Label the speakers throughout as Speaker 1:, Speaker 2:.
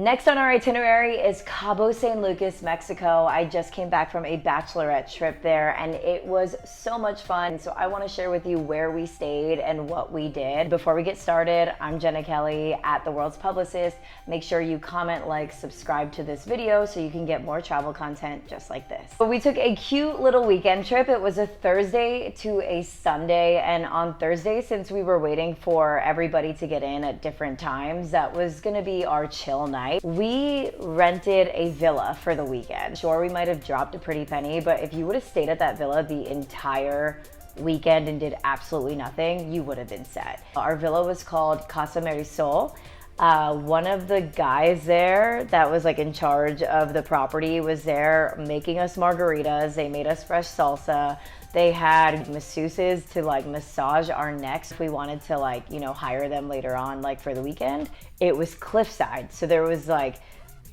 Speaker 1: Next on our itinerary is Cabo San Lucas, Mexico. I just came back from a Bachelorette trip there and it was so much fun. So I want to share with you where we stayed and what we did. Before we get started, I'm Jenna Kelly at The World's Publicist. Make sure you comment, like, subscribe to this video so you can get more travel content just like this. But we took a cute little weekend trip. It was a Thursday to a Sunday, and on Thursday, since we were waiting for everybody to get in at different times, that was gonna be our chill night. We rented a villa for the weekend. Sure, we might have dropped a pretty penny, but if you would have stayed at that villa the entire weekend and did absolutely nothing, you would have been set. Our villa was called Casa Marisol. One of the guys there that was like in charge of the property was there making us margaritas. They made us fresh salsa. They had masseuses to like massage our necks if we wanted to, like, you know, hire them later on, like for the weekend. It was cliffside. So there was like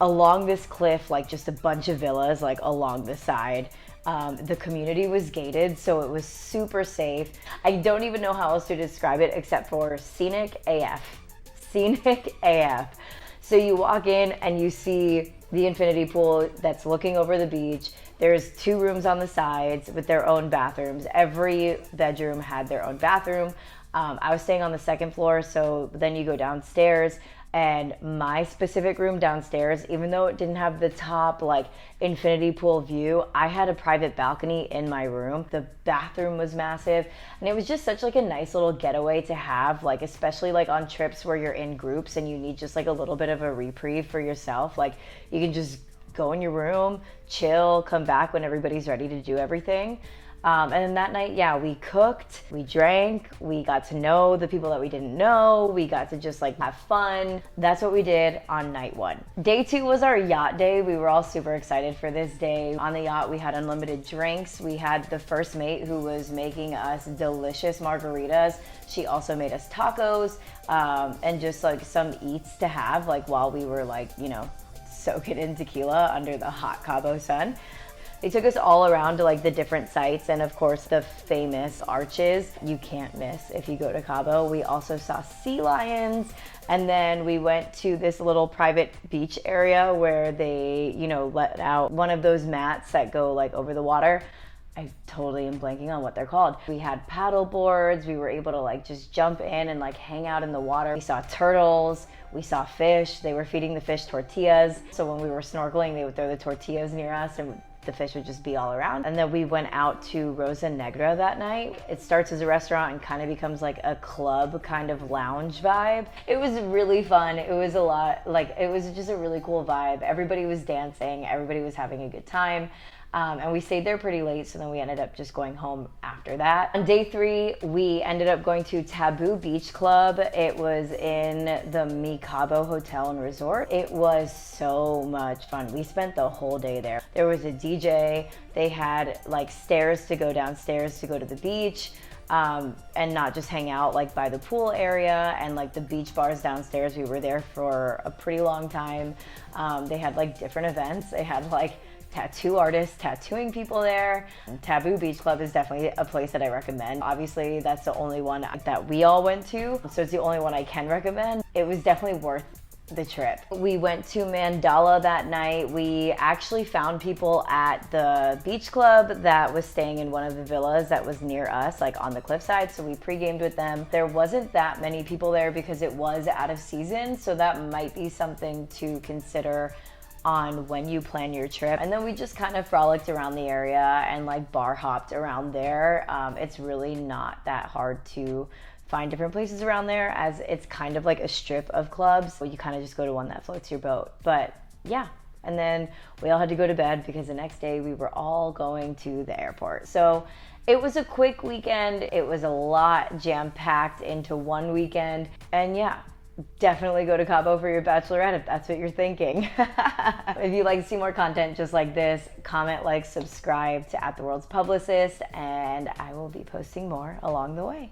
Speaker 1: along this cliff, like just a bunch of villas like along the side. The community was gated, so it was super safe. I don't even know how else to describe it except for scenic AF. Scenic AF. So you walk in and you see the infinity pool that's looking over the beach. There's 2 rooms on the sides with their own bathrooms. Every bedroom had their own bathroom. I was staying on the 2nd floor, so then you go downstairs, and my specific room downstairs, even though it didn't have the top like infinity pool view, I had a private balcony in my room. The bathroom was massive, and it was just such like a nice little getaway to have, like especially like on trips where you're in groups and you need just like a little bit of a reprieve for yourself. Like you can just go in your room, chill, come back when everybody's ready to do everything. And then that night, yeah, we cooked, we drank, we got to know the people that we didn't know, we got to just like have fun. That's what we did on night 1. Day 2 was our yacht day. We were all super excited for this day. On the yacht, we had unlimited drinks. We had the first mate who was making us delicious margaritas. She also made us tacos, and just like some eats to have like while we were like, you know, soaking in tequila under the hot Cabo sun. They took us all around to like the different sites, and of course the famous arches you can't miss if you go to Cabo. We also saw sea lions, and then we went to this little private beach area where they, you know, let out one of those mats that go like over the water. I totally am blanking on what they're called. We had paddle boards. We were able to like just jump in and like hang out in the water. We saw turtles, we saw fish. They were feeding the fish tortillas. So when we were snorkeling, they would throw the tortillas near us and the fish would just be all around. And then we went out to Rosa Negra that night. It starts as a restaurant and kind of becomes like a club kind of lounge vibe. It was really fun. It was a lot, like it was just a really cool vibe. Everybody was dancing, everybody was having a good time. And we stayed there pretty late, so then we ended up just going home after that. On day 3, we ended up going to Taboo Beach Club. It was in the Mi Cabo Hotel and Resort. It was so much fun. We spent the whole day there. There was a DJ. They had like stairs to go downstairs to go to the beach. And not just hang out like by the pool area, and like the beach bars downstairs. We were there for a pretty long time. They had like different events. They had like tattoo artists tattooing people there. Taboo Beach Club is definitely a place that I recommend. Obviously, that's the only one that we all went to, so it's the only one I can recommend. It was definitely worth the trip. We went to Mandala that night. We actually found people at the beach club that was staying in one of the villas that was near us, like on the cliffside, so we pre-gamed with them. There wasn't that many people there because it was out of season, so that might be something to consider on when you plan your trip. And then we just kind of frolicked around the area and like bar hopped around there. It's really not that hard to find different places around there, as it's kind of like a strip of clubs. So you kind of just go to one that floats your boat. But yeah, and then we all had to go to bed because the next day we were all going to the airport. So it was a quick weekend. It was a lot jam-packed into one weekend. And yeah, definitely go to Cabo for your Bachelorette if that's what you're thinking. If you'd like to see more content just like this, comment, like, subscribe to The World's Publicist, and I will be posting more along the way.